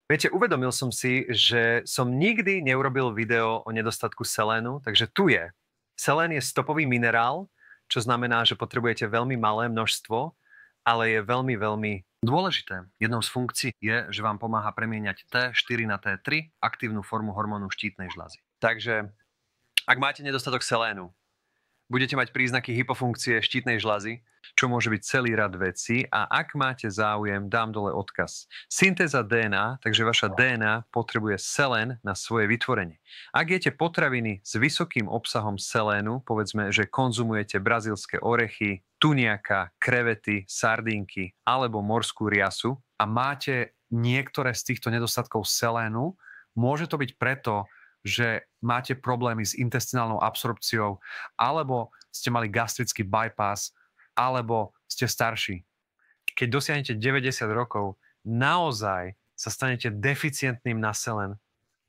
Viete, uvedomil som si, že som nikdy neurobil video o nedostatku selénu, takže tu je. Selén je stopový minerál, čo znamená, že potrebujete veľmi malé množstvo, ale je veľmi, veľmi dôležité. Jednou z funkcií je, že vám pomáha premieňať T4 na T3, aktívnu formu hormónu štítnej žľazy. Takže, ak máte nedostatok selénu, budete mať príznaky hypofunkcie štítnej žľazy, čo môže byť celý rad vecí, a ak máte záujem, dám dole odkaz. Syntéza DNA, takže vaša DNA potrebuje selén na svoje vytvorenie. Ak jete potraviny s vysokým obsahom selénu, povedzme, že konzumujete brazílske orechy, tuniaka, krevety, sardínky alebo morskú riasu a máte niektoré z týchto nedostatkov selénu, môže to byť preto, že máte problémy s intestinálnou absorpciou, alebo ste mali gastrický bypass, alebo ste starší. Keď dosiahnete 90 rokov, naozaj sa stanete deficientným na selén.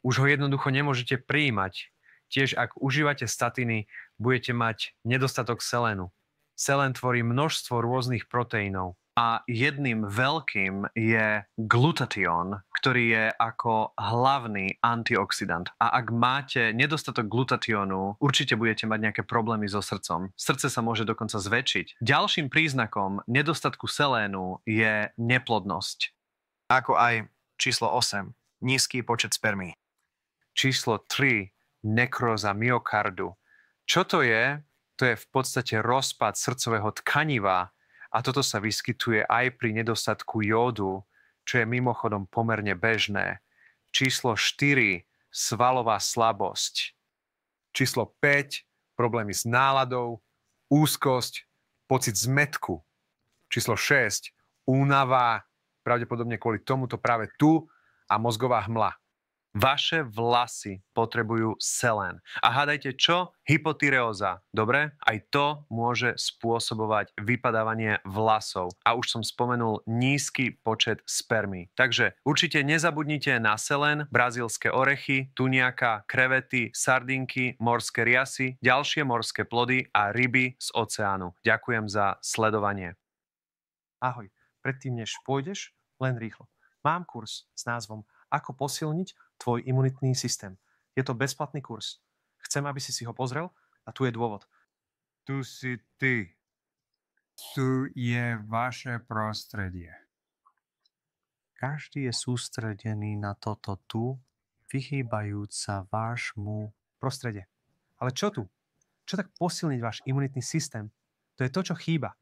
Už ho jednoducho nemôžete prijímať. Tiež ak užívate statiny, budete mať nedostatok selénu. Selén tvorí množstvo rôznych proteínov. A jedným veľkým je glutatión, ktorý je ako hlavný antioxidant. A ak máte nedostatok glutatiónu, určite budete mať nejaké problémy so srdcom. Srdce sa môže dokonca zväčšiť. Ďalším príznakom nedostatku selénu je neplodnosť. Ako aj číslo 8, nízky počet spermí. Číslo 3, nekróza myokardu. Čo to je? To je v podstate rozpad srdcového tkaniva. A toto sa vyskytuje aj pri nedostatku jódu, čo je mimochodom pomerne bežné. Číslo 4, svalová slabosť. Číslo 5, problémy s náladou, úzkosť, pocit zmätku. Číslo 6, únava, pravdepodobne kvôli tomuto práve tu, a mozgová hmla. Vaše vlasy potrebujú selén. A hádajte čo? Hypotyreóza. Dobre? Aj to môže spôsobovať vypadávanie vlasov. A už som spomenul nízky počet spermí. Takže určite nezabudnite na selén, brazílske orechy, tuniaka, krevety, sardinky, morské riasy, ďalšie morské plody a ryby z oceánu. Ďakujem za sledovanie. Ahoj, predtým než pôjdeš, len rýchlo. Mám kurz s názvom Ako posilniť tvoj imunitný systém. Je to bezplatný kurz. Chcem, aby si ho pozrel a tu je dôvod. Tu si ty. Tu je vaše prostredie. Každý je sústredený na toto tu, vyhýbajúc sa vášmu prostredie. Ale čo tu? Čo tak posilniť váš imunitný systém? To je to, čo chýba.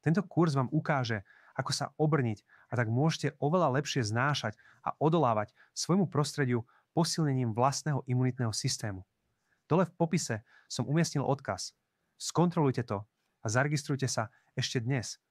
Tento kurz vám ukáže, ako sa obrniť, a tak môžete oveľa lepšie znášať a odolávať svojmu prostrediu posilnením vlastného imunitného systému. Dole v popise som umiestnil odkaz. Skontrolujte to a zaregistrujte sa ešte dnes.